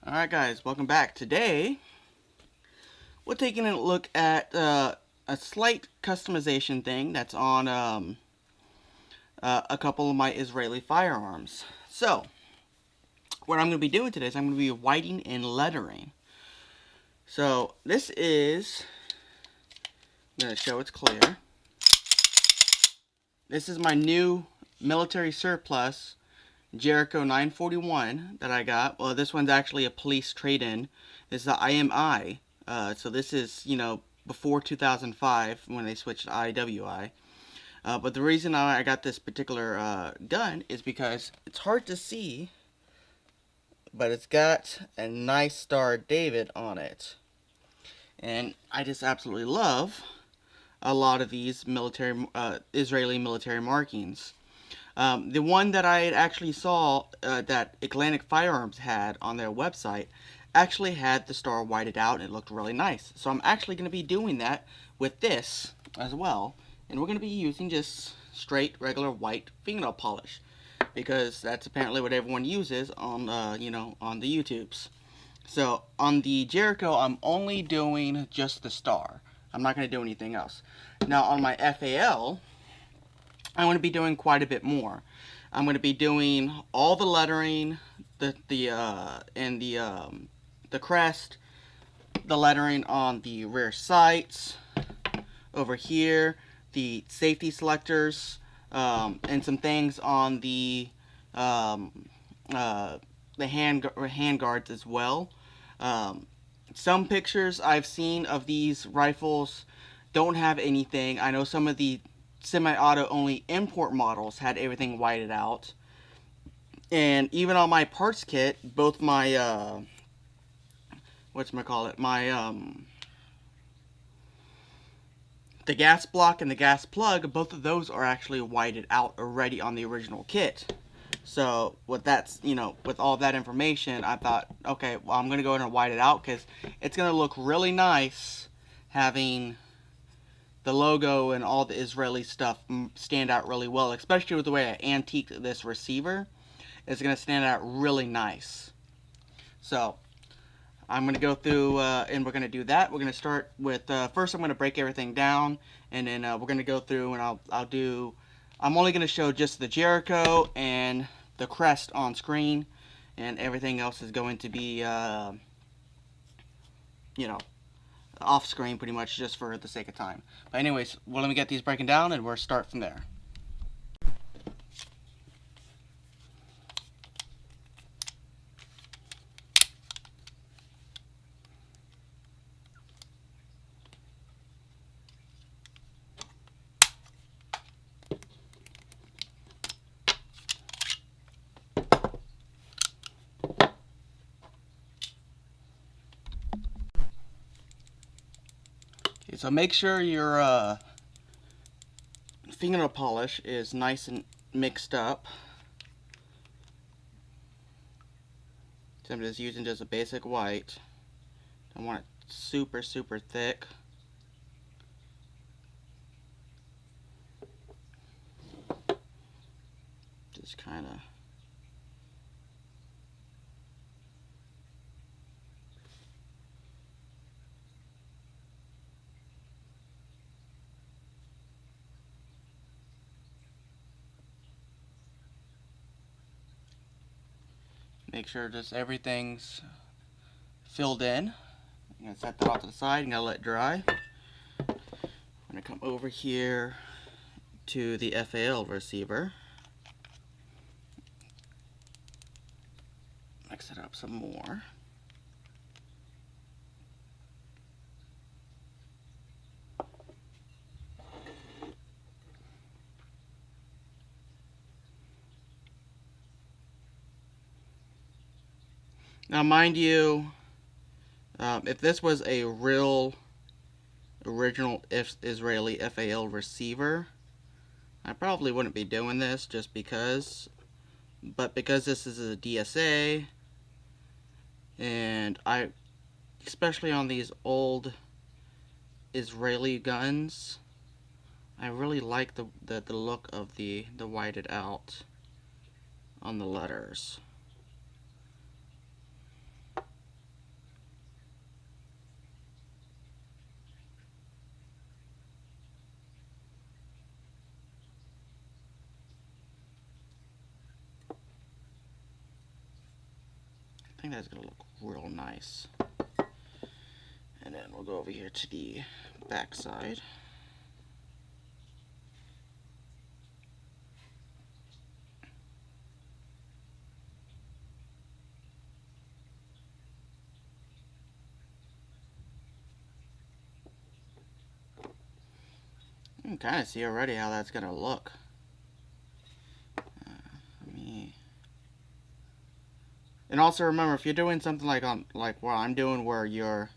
Alright guys, welcome back. Today, we're taking a look at a slight customization thing that's on a couple of my Israeli firearms. So, what I'm going to be doing today is I'm going to be whiting and lettering. So, this is, I'm going to show it's clear. This is my new military surplus Jericho 941 that I got. Well, this one's actually a police trade-in. This is the IMI. So this is, before 2005 when they switched to IWI. But the reason I got this particular gun is because it's hard to see, but it's got a nice Star of David on it. And I just absolutely love a lot of these military, Israeli military markings. The one that I actually saw that Atlantic Firearms had on their website actually had the star whited out and it looked really nice. So I'm actually going to be doing that with this as well. And we're going to be using just straight, regular white fingernail polish, because that's apparently what everyone uses on, on the YouTubes. So on the Jericho, I'm only doing just the star. I'm not going to do anything else. Now on my FAL, I'm going to be doing quite a bit more. I'm going to be doing all the lettering, the crest, the lettering on the rear sights, over here, the safety selectors, and some things on the hand guards as well. Some pictures I've seen of these rifles don't have anything. I know some of the semi-auto only import models had everything whited out, and even on my parts kit, both my the gas block and the gas plug, both of those are actually whited out already on the original kit. So with that, with all that information, I thought, okay, well, I'm gonna go ahead and white it out because it's gonna look really nice having the logo and all the Israeli stuff stand out really well, especially with the way I antiqued this receiver. It's going to stand out really nice. So I'm going to go through and we're going to do that. We're going to start with, first I'm going to break everything down, and then we're going to go through and I'm only going to show just the Jericho and the crest on screen, and everything else is going to be, off screen pretty much, just for the sake of time. But anyways, well, let me get these breaking down and we'll start from there. So make sure your fingernail polish is nice and mixed up. So I'm just using just a basic white. Don't want it super thick. Just kind of make sure just everything's filled in. I'm going to set that off to the side and let it dry. I'm going to come over here to the FAL receiver. Mix it up some more. Now, mind you, if this was a real original Israeli FAL receiver, I probably wouldn't be doing this just because. But because this is a DSA, and especially on these old Israeli guns, I really like the look of the whited out on the letters. think that's gonna look real nice. And then we'll go over here to the back side. You can kind of see already how that's gonna look. And also remember, if you're doing something like what I'm doing, where you're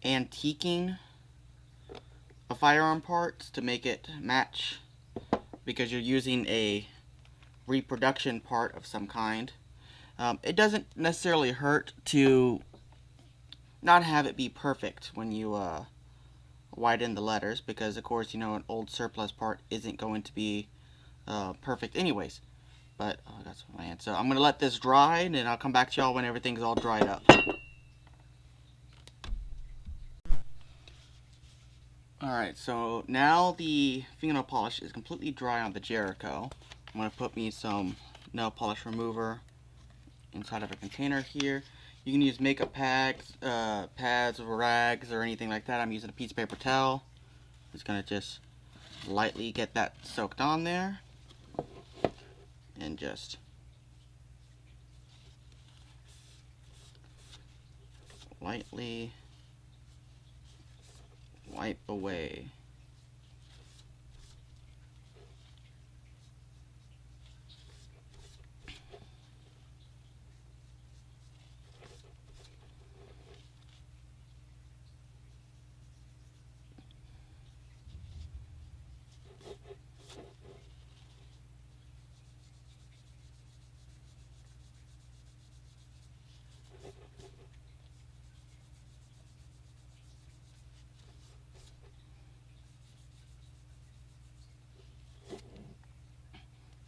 antiquing a firearm parts to make it match, because you're using a reproduction part of some kind, it doesn't necessarily hurt to not have it be perfect when you widen the letters, because of course, you know, an old surplus part isn't going to be perfect anyways. But I got some in my hand, so I'm gonna let this dry, and then I'll come back to y'all when everything's all dried up. Alright, so now the fingernail polish is completely dry on the Jericho. I'm going to put me some nail polish remover inside of a container here. You can use makeup pads, or rags, or anything like that. I'm using a piece of paper towel. Just going to just lightly get that soaked on there. And just lightly wipe away.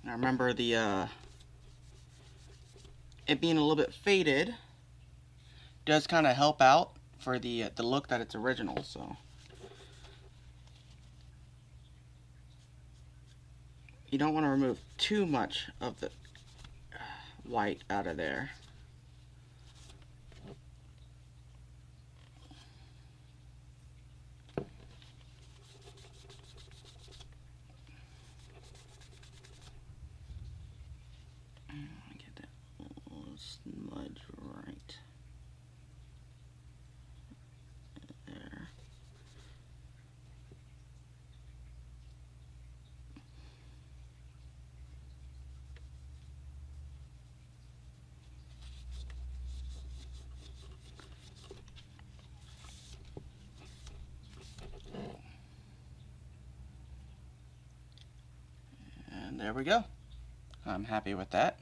Now remember, the it being a little bit faded does kind of help out for the look that it's original. So you don't want to remove too much of the white out of there. Get that little smudge right there. And there we go. I'm happy with that.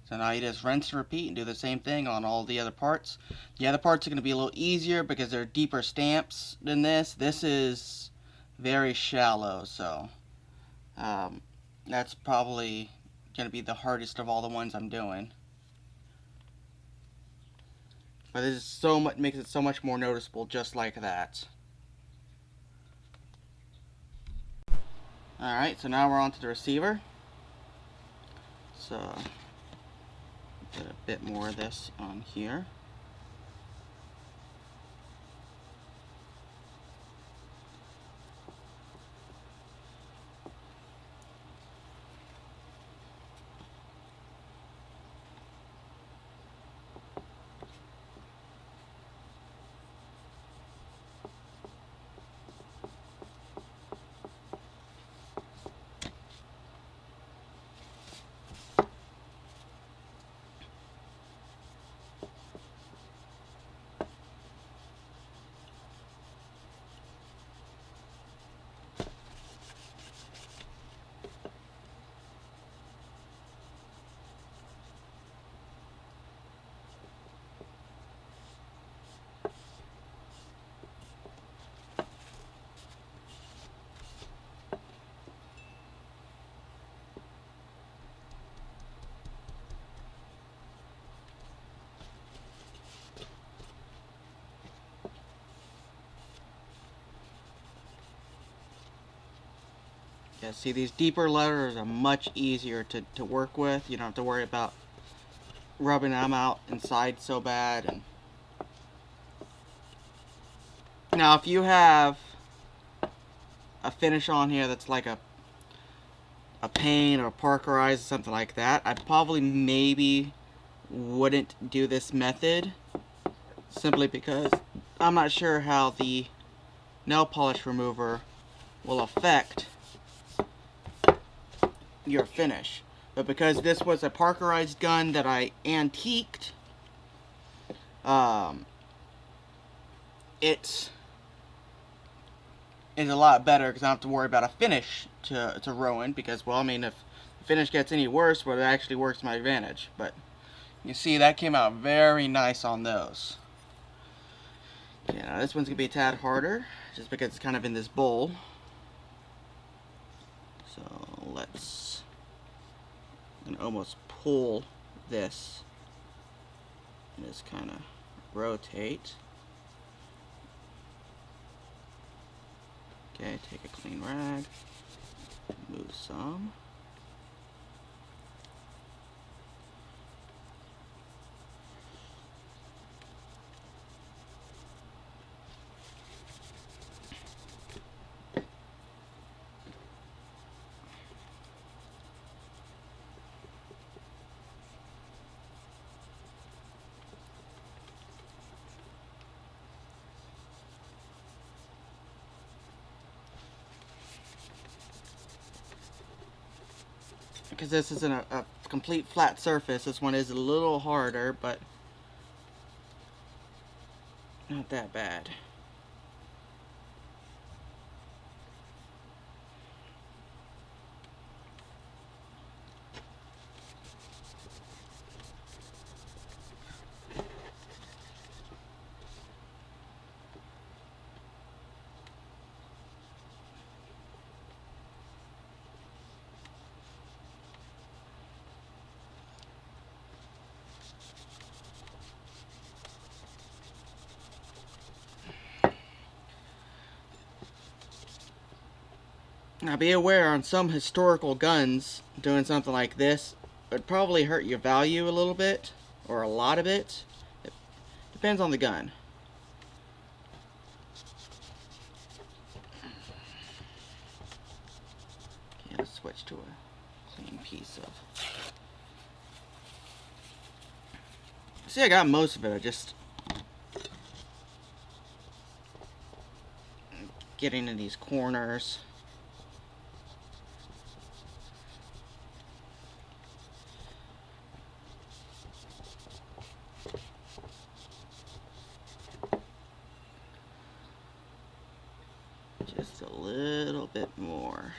So now you just rinse and repeat and do the same thing on all the other parts. The other parts are going to be a little easier because they're deeper stamps than this. This is very shallow, so that's probably going to be the hardest of all the ones I'm doing. But this is so much, makes it so much more noticeable just like that. Alright, so now we're on to the receiver. So put a bit more of this on here. Yeah, see, these deeper letters are much easier to work with. You don't have to worry about rubbing them out inside so bad. And now, if you have a finish on here that's like a paint or parkerize or something like that, I probably maybe wouldn't do this method, simply because I'm not sure how the nail polish remover will affect your finish. But because this was a parkerized gun that I antiqued, it is a lot better because I don't have to worry about a finish to ruin. Because, well, I mean, if the finish gets any worse, well, it actually works to my advantage. But you see, that came out very nice on those. Okay, now this one's gonna be a tad harder, just because it's kind of in this bowl. So let's, I'm gonna almost pull this and just kind of rotate. Okay, take a clean rag, move some. Because this isn't a complete flat surface, this one is a little harder, but not that bad. Now be aware, on some historical guns, doing something like this would probably hurt your value a little bit, or a lot of it. It depends on the gun. Okay, let's switch to a clean piece of... See, I got most of it, I just... getting in these corners. Just a little bit more.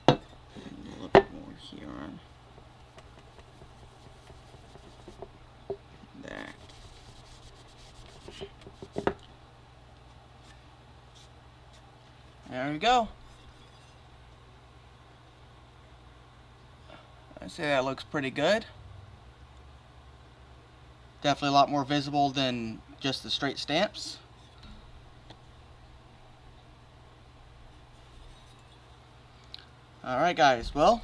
A little bit more here on that. There we go. I'd say that looks pretty good. Definitely a lot more visible than just the straight stamps. Alright guys, well,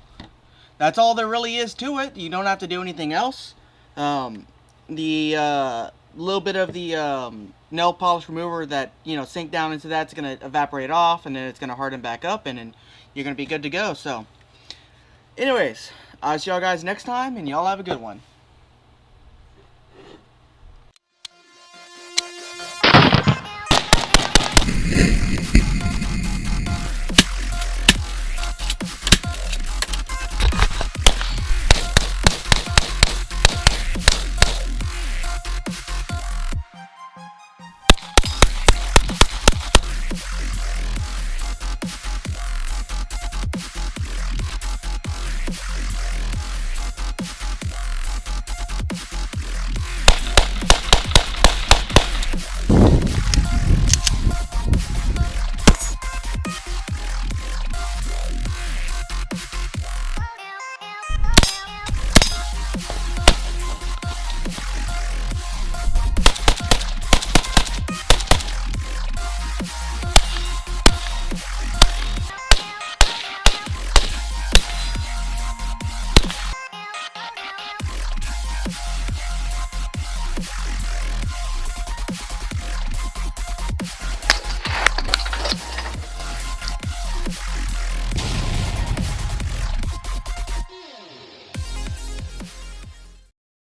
that's all there really is to it. You don't have to do anything else. The little bit of the nail polish remover that, you know, sink down into that's going to evaporate off, and then it's going to harden back up, and then you're going to be good to go. So anyways, I'll see y'all guys next time, and y'all have a good one.